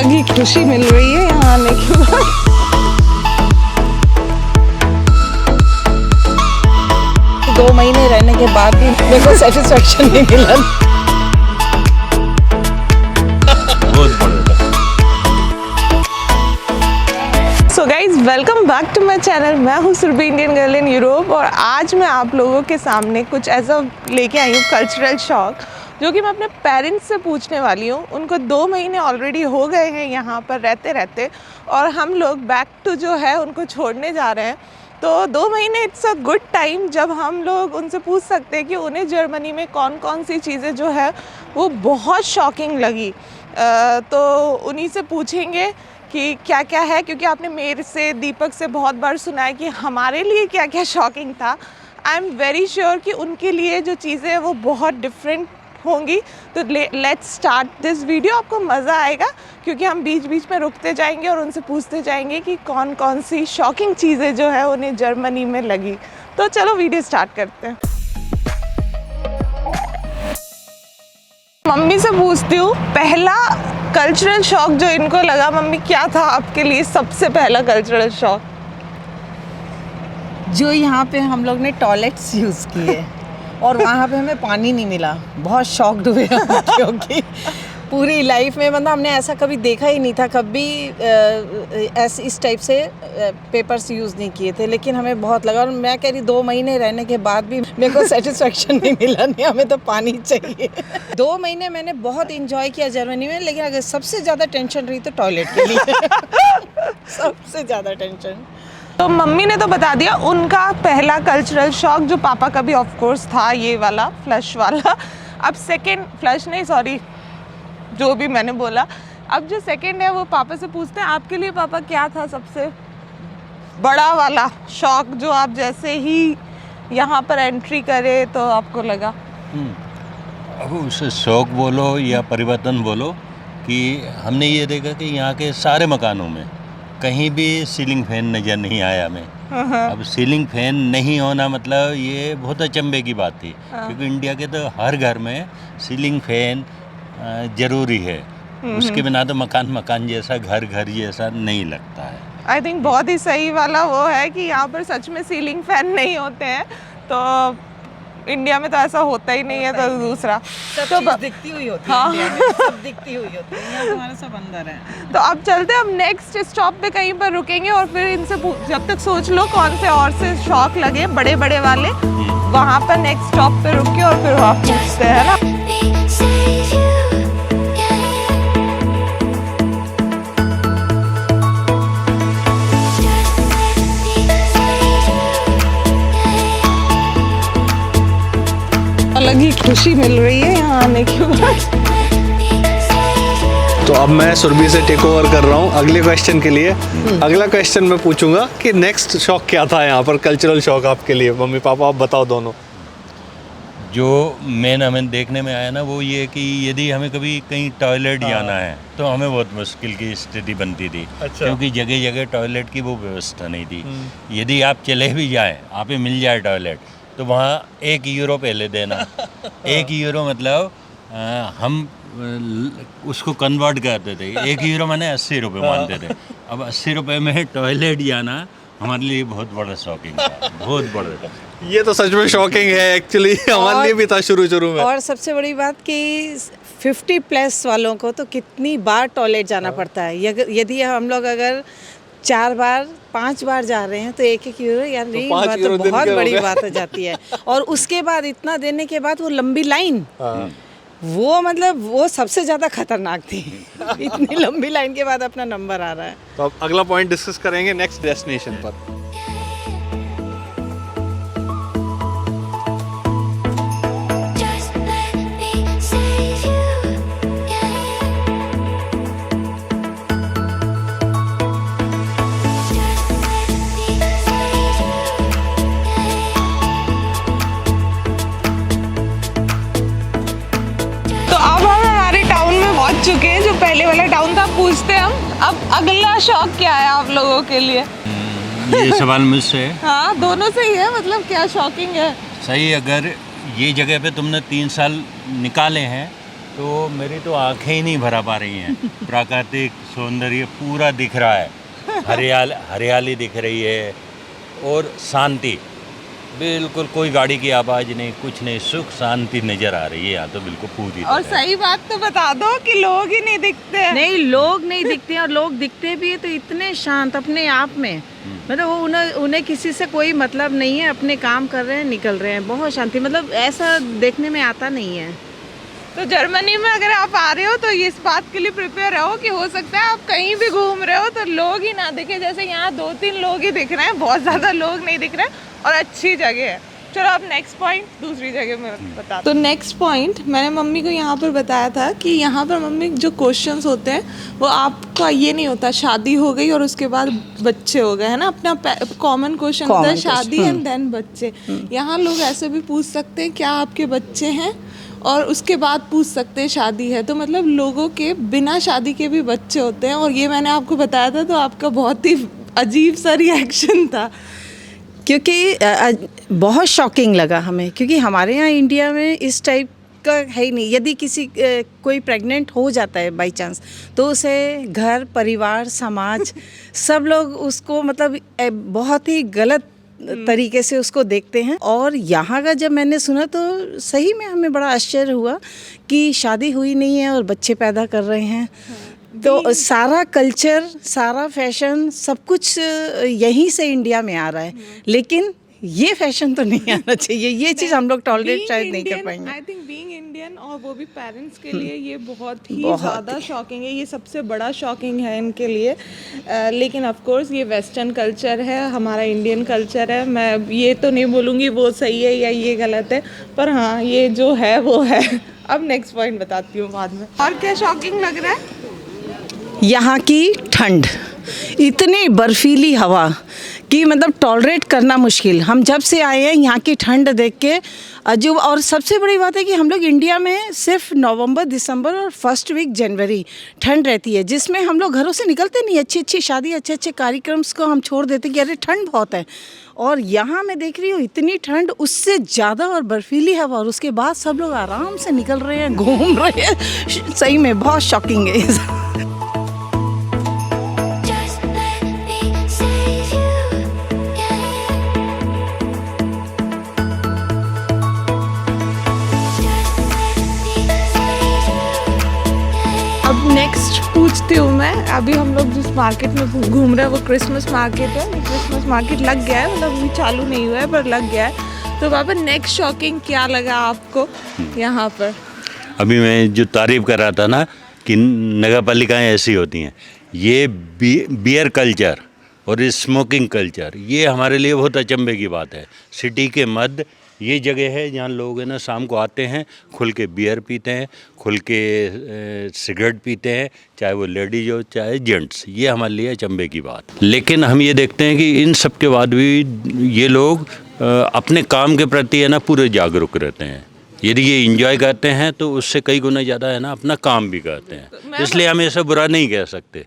अलग ही खुशी मिल रही है यहाँ आने के बाद। दो महीने रहने के बाद भी मेरे को सेटिस्फेक्शन नहीं मिला। So guys welcome back to my channel. मैं हूँ Surabhi, Indian girl in Europe, और आज मैं आप लोगों के सामने कुछ ऐसा लेके आई हूँ कल्चरल शॉक, जो कि मैं अपने पेरेंट्स से पूछने वाली हूँ। उनको 2 महीने ऑलरेडी हो गए हैं यहाँ पर रहते रहते, और हम लोग बैक टू जो है उनको छोड़ने जा रहे हैं। तो 2 महीने इट्स अ गुड टाइम जब हम लोग उनसे पूछ सकते हैं कि उन्हें जर्मनी में कौन कौन सी चीज़ें जो है वो बहुत शॉकिंग लगी। तो उन्हीं से पूछेंगे कि क्या क्या है, क्योंकि आपने मेरे से, दीपक से बहुत बार सुना है कि हमारे लिए क्या क्या शॉकिंग था। आई एम वेरी श्योर कि उनके लिए जो चीज़ें हैं वो बहुत डिफरेंट होंगी। तो लेट्स स्टार्ट दिस वीडियो। आपको मज़ा आएगा क्योंकि हम बीच बीच में रुकते जाएंगे और उनसे पूछते जाएंगे कि कौन कौन सी शॉकिंग चीज़ें जो है उन्हें जर्मनी में लगी। तो चलो वीडियो स्टार्ट करते हैं। मम्मी से पूछती हूँ, पहला कल्चरल शॉक जो इनको लगा, मम्मी क्या था आपके लिए सबसे पहला कल्चरल शॉक? जो यहाँ पे हम लोग ने टॉयलेट्स यूज़ किए और वहाँ पे हमें पानी नहीं मिला। बहुत शॉक्ड हुए हम, क्योंकि पूरी लाइफ में मतलब हमने ऐसा कभी देखा ही नहीं था। कभी ऐसे इस टाइप से पेपर्स यूज़ नहीं किए थे, लेकिन हमें बहुत लगा। और मैं कह रही 2 महीने रहने के बाद भी मेरे को सेटिस्फेक्शन नहीं मिला, नहीं हमें तो पानी चाहिए। 2 महीने मैंने बहुत इंजॉय किया जर्मनी में, लेकिन अगर सबसे ज़्यादा टेंशन रही तो टॉयलेट के लिए। सबसे ज़्यादा टेंशन। तो मम्मी ने तो बता दिया उनका पहला कल्चरल शॉक, जो पापा का भी ऑफ कोर्स था, ये वाला फ्लश वाला। अब सेकंड, फ्लश नहीं सॉरी, जो भी मैंने बोला। अब जो सेकंड है वो पापा से पूछते हैं, आपके लिए पापा क्या था सबसे बड़ा वाला शॉक, जो आप जैसे ही यहाँ पर एंट्री करे तो आपको लगा? अब उसे शौक बोलो या परिवर्तन बोलो, कि हमने ये देखा कि यहाँ के सारे मकानों में कहीं भी सीलिंग फैन नज़र नहीं आया हमें। अब सीलिंग फैन नहीं होना मतलब ये बहुत अचंभे की बात थी, क्योंकि इंडिया के तो हर घर में सीलिंग फैन ज़रूरी है। उसके बिना तो मकान जैसा, घर जैसा नहीं लगता है। आई थिंक बहुत ही सही वाला वो है कि यहाँ पर सच में सीलिंग फैन नहीं होते हैं, तो इंडिया में तो ऐसा होता ही नहीं है। तो दूसरा सब चीज़ दिखती हुई होती है। इंडिया में सब दिखती हुई होती है, यहाँ तुम्हारा सब अंदर है। तो अब चलते हैं, अब नेक्स्ट स्टॉप पे कहीं पर रुकेंगे और फिर इनसे जब तक सोच लो कौन से और से शॉक लगे बड़े बड़े वाले, वहाँ पर नेक्स्ट स्टॉप पे रुक के और फिर वहाँ पूछते हैं ना। अलग ही खुशी मिल रही है यहाँ आने के बाद। तो अब मैं सुरभि से टेक ओवर कर रहा हूँ अगले क्वेश्चन के लिए। अगला क्वेश्चन मैं पूछूंगा कि नेक्स्ट शॉक क्या था यहाँ पर, कल्चरल शॉक आपके लिए। मम्मी पापा आप बताओ दोनों। जो मेन हमें देखने में आया ना, वो ये कि यदि हमें कभी कहीं टॉयलेट जाना है तो हमें बहुत मुश्किल की स्थिति बनती थी। अच्छा। क्योंकि जगह जगह टॉयलेट की वो व्यवस्था नहीं थी। यदि आप चले भी जाएँ, आप ही मिल जाए टॉयलेट, तो वहाँ 1 यूरो पहले देना। 1 यूरो मतलब हम उसको कन्वर्ट करते थे। 1 यूरो मैंने 80 रुपये मानते थे। अब 80 रुपये में टॉयलेट जाना हमारे लिए बहुत बड़ा शॉकिंग था, बहुत बड़ा। ये तो सच में शॉकिंग है एक्चुअली, हमारे लिए भी था शुरू में। और सबसे बड़ी बात कि 50 प्लस वालों को तो कितनी बार टॉयलेट जाना पड़ता है। यदि हम लोग अगर 4 बार 5 बार जा रहे हैं तो 1-1 यूरो, यार तो 5 यूरो बहुत बड़ी बात हो जाती है। और उसके बाद इतना देने के बाद वो लंबी लाइन, वो मतलब वो सबसे ज़्यादा खतरनाक थी। इतनी लंबी लाइन के बाद अपना नंबर आ रहा है। तो अब अगला पॉइंट डिस्कस करेंगे नेक्स्ट डेस्टिनेशन पर। चुके हैं जो पहले वाला टाउन था। पूछते हैं हम अब अगला शौक क्या है आप लोगों के लिए? ये सवाल मुझसे? हाँ, दोनों से ही है। मतलब क्या शॉकिंग है? सही, अगर ये जगह पे तुमने 3 साल निकाले हैं तो मेरी तो आंखें ही नहीं भरा पा रही हैं। प्राकृतिक सौंदर्य पूरा दिख रहा है, हरियाली दिख रही है और शांति, बिल्कुल कोई गाड़ी की आवाज़ नहीं, कुछ नहीं, सुख शांति नज़र आ रही है यहाँ तो बिल्कुल पूरी और तरह। सही बात तो बता दो कि लोग ही नहीं दिखते हैं। नहीं, लोग नहीं दिखते हैं, और लोग दिखते भी है तो इतने शांत अपने आप में, मतलब वो उन्हें किसी से कोई मतलब नहीं है, अपने काम कर रहे हैं, निकल रहे हैं, बहुत शांति, मतलब ऐसा देखने में आता नहीं है। तो जर्मनी में अगर आप आ रहे हो तो इस बात के लिए प्रिपेयर रहो कि हो सकता है आप कहीं भी घूम रहे हो तो लोग ही ना दिखे। जैसे यहाँ 2-3 लोग ही दिख रहे हैं, बहुत ज़्यादा लोग नहीं दिख रहे हैं, और अच्छी जगह है। चलो अब नेक्स्ट पॉइंट दूसरी जगह में बता। तो नेक्स्ट पॉइंट मैंने मम्मी को यहाँ पर बताया था कि यहाँ पर मम्मी जो क्वेश्चंस होते हैं वो आपका ये नहीं होता शादी हो गई और उसके बाद बच्चे हो गए, है ना, अपना कॉमन क्वेश्चन होता है शादी एंड देन बच्चे। यहाँ लोग ऐसे भी पूछ सकते हैं क्या आपके बच्चे हैं, और उसके बाद पूछ सकते हैं शादी है। तो मतलब लोगों के बिना शादी के भी बच्चे होते हैं, और ये मैंने आपको बताया था तो आपका बहुत ही अजीब सा रिएक्शन था, क्योंकि बहुत शॉकिंग लगा हमें, क्योंकि हमारे यहाँ इंडिया में इस टाइप का है ही नहीं। यदि किसी कोई प्रेग्नेंट हो जाता है बाई चांस, तो उसे घर परिवार समाज सब लोग उसको मतलब बहुत ही गलत तरीके से उसको देखते हैं। और यहाँ का जब मैंने सुना तो सही में हमें बड़ा आश्चर्य हुआ कि शादी हुई नहीं है और बच्चे पैदा कर रहे हैं। तो सारा कल्चर, सारा फैशन, सब कुछ यहीं से इंडिया में आ रहा है, लेकिन ये फैशन तो नहीं आना चाहिए। ये चीज़ हम लोग टॉलरेट शायद नहीं कर पाएंगे। आई थिंक बीइंग इंडियन और वो भी पेरेंट्स के लिए ये बहुत ही ज़्यादा शॉकिंग है, ये सबसे बड़ा शॉकिंग है इनके लिए। लेकिन ऑफ कोर्स ये वेस्टर्न कल्चर है, हमारा इंडियन कल्चर है। मैं ये तो नहीं बोलूँगी वो सही है या ये गलत है, पर हाँ ये जो है वो है। अब नेक्स्ट पॉइंट बताती हूँ बाद में। और क्या शॉकिंग लग रहा है? यहाँ की ठंड, इतनी बर्फीली हवा कि मतलब टॉलरेट करना मुश्किल। हम जब से आए हैं यहाँ की ठंड देख के अजूब। और सबसे बड़ी बात है कि हम लोग इंडिया में सिर्फ नवंबर, दिसंबर और फर्स्ट वीक जनवरी ठंड रहती है, जिसमें हम लोग घरों से निकलते नहीं। अच्छी अच्छी शादी, अच्छे अच्छे कार्यक्रम्स को हम छोड़ देते कि अरे ठंड बहुत है। और यहाँ मैं देख रही हूँ इतनी ठंड, उससे ज़्यादा और बर्फीली हवा, और उसके बाद सब लोग आराम से निकल रहे हैं, घूम रहे हैं। सही में बहुत शॉकिंग है। नेक्स्ट पूछती हूँ मैं। अभी हम लोग जिस मार्केट में घूम रहे हैं वो क्रिसमस मार्केट है। क्रिसमस मार्केट लग गया है, मतलब अभी चालू नहीं हुआ है पर लग गया है। तो बाबा नेक्स्ट शॉकिंग क्या लगा आपको यहाँ पर? अभी मैं जो तारीफ कर रहा था ना कि नगर पालिकाएँ ऐसी होती हैं, ये बियर कल्चर और स्मोकिंग कल्चर, ये हमारे लिए बहुत अचंभे की बात है। सिटी के मध्य ये जगह है जहाँ लोग है ना शाम को आते हैं, खुल के बियर पीते हैं, खुल के सिगरेट पीते हैं, चाहे वो लेडीज हो चाहे जेंट्स। ये हमारे लिए अचंभे की बात। लेकिन हम ये देखते हैं कि इन सब के बाद भी ये लोग अपने काम के प्रति है ना पूरे जागरूक रहते हैं। यदि ये इंजॉय करते हैं तो उससे कई गुना ज़्यादा है ना अपना काम भी करते हैं, इसलिए हम ऐसा बुरा नहीं कह सकते।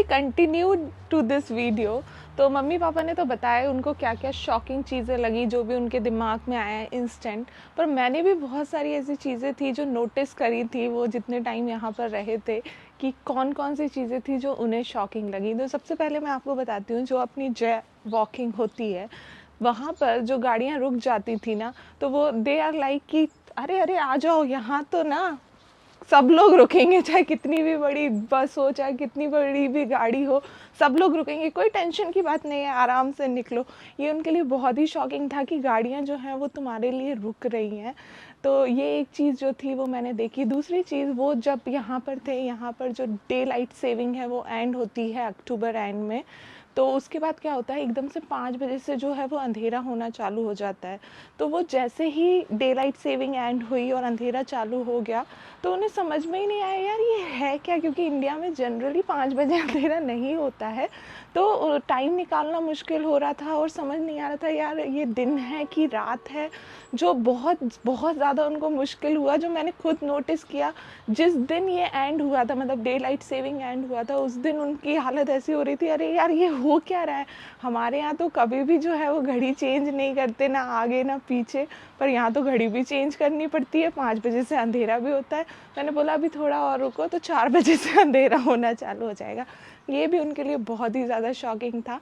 Continued to this video. तो मम्मी पापा ने तो बताया उनको क्या क्या शॉकिंग चीज़ें लगी, जो भी उनके दिमाग में आया इंस्टेंट। पर मैंने भी बहुत सारी ऐसी चीज़ें थी जो नोटिस करी थी वो जितने टाइम यहाँ पर रहे थे, कि कौन कौन सी चीज़ें थी जो उन्हें शॉकिंग लगी। तो सबसे पहले मैं आपको बताती हूँ, जो अपनी जय वॉकिंग होती है वहाँ पर जो गाड़ियाँ रुक जाती थी ना, तो वो दे आर लाइक कि अरे अरे आ जाओ, यहाँ तो ना सब लोग रुकेंगे, चाहे कितनी भी बड़ी बस हो चाहे कितनी बड़ी भी गाड़ी हो, सब लोग रुकेंगे, कोई टेंशन की बात नहीं है, आराम से निकलो। ये उनके लिए बहुत ही शॉकिंग था कि गाड़ियाँ जो हैं वो तुम्हारे लिए रुक रही हैं। तो ये एक चीज़ जो थी वो मैंने देखी। दूसरी चीज़, वो जब यहाँ पर थे, यहाँ पर जो डे लाइट सेविंग है वो एंड होती है अक्टूबर एंड में, तो उसके बाद क्या होता है, एकदम से 5 बजे से जो है वो अंधेरा होना चालू हो जाता है। तो वो जैसे ही डे लाइट सेविंग एंड हुई और अंधेरा चालू हो गया, तो उन्हें समझ में ही नहीं आया यार ये है क्या, क्योंकि इंडिया में जनरली 5 बजे अंधेरा नहीं होता है। तो टाइम निकालना मुश्किल हो रहा था और समझ नहीं आ रहा था यार ये दिन है कि रात है, जो बहुत बहुत ज़्यादा उनको मुश्किल हुआ। जो मैंने खुद नोटिस किया, जिस दिन ये एंड हुआ था, मतलब डे लाइट सेविंग एंड हुआ था, उस दिन उनकी हालत ऐसी हो रही थी, अरे यार ये हो क्या रहा है। हमारे यहाँ तो कभी भी जो है वो घड़ी चेंज नहीं करते, ना आगे ना पीछे, पर यहाँ तो घड़ी भी चेंज करनी पड़ती है, 5 बजे से अंधेरा भी होता है। मैंने बोला अभी थोड़ा और रुको, तो 4 बजे से अंधेरा होना चालू हो जाएगा। ये भी उनके लिए बहुत ही ज़्यादा शॉकिंग था।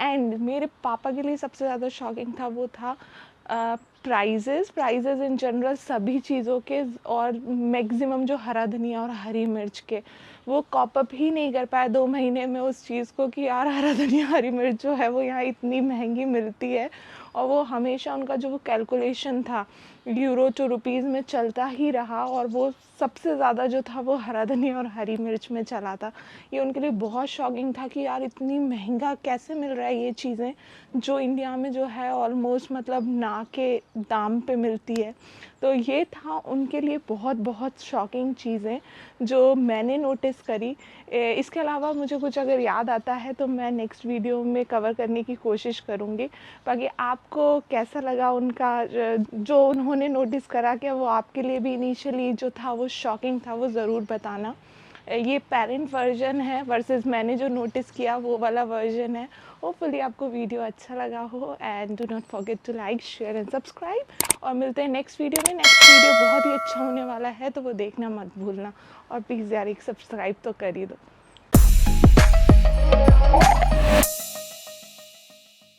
एंड मेरे पापा के लिए सबसे ज़्यादा शॉकिंग था वो था प्राइजेज़ इन जनरल सभी चीज़ों के, और मैक्सिमम जो हरा धनिया और हरी मिर्च के, वो कॉप अप ही नहीं कर पाया 2 महीने में उस चीज़ को कि यार हरा धनिया हरी मिर्च जो है वो यहाँ इतनी महंगी मिलती है। और वो हमेशा उनका जो वो कैलकुलेशन था यूरो टू रुपीज़ में चलता ही रहा, और वो सबसे ज़्यादा जो था वो हरा धनिया और हरी मिर्च में चला था। ये उनके लिए बहुत शॉकिंग था कि यार इतनी महंगा कैसे मिल रहा है ये चीज़ें, जो इंडिया में जो है ऑलमोस्ट मतलब ना के दाम पे मिलती है। तो ये था उनके लिए बहुत बहुत शॉकिंग चीज़ें जो मैंने नोटिस करी। इसके अलावा मुझे कुछ अगर याद आता है तो मैं नेक्स्ट वीडियो में कवर करने की कोशिश करूँगी। बाकी आपको कैसा लगा उनका जो उन्होंने नोटिस करा, क्या वो आपके लिए भी इनिशियली जो था वो शॉकिंग था, वो ज़रूर बताना। ये पेरेंट वर्जन है वर्सेस मैंने जो नोटिस किया वो वाला वर्जन है। होपफुली आपको वीडियो अच्छा लगा हो, and do not forget to like share and subscribe. और मिलते हैं नेक्स्ट वीडियो में। नेक्स्ट वीडियो बहुत ही अच्छा होने वाला है, तो वो देखना मत भूलना। और प्लीज़ यार एक सब्सक्राइब तो कर ही दो।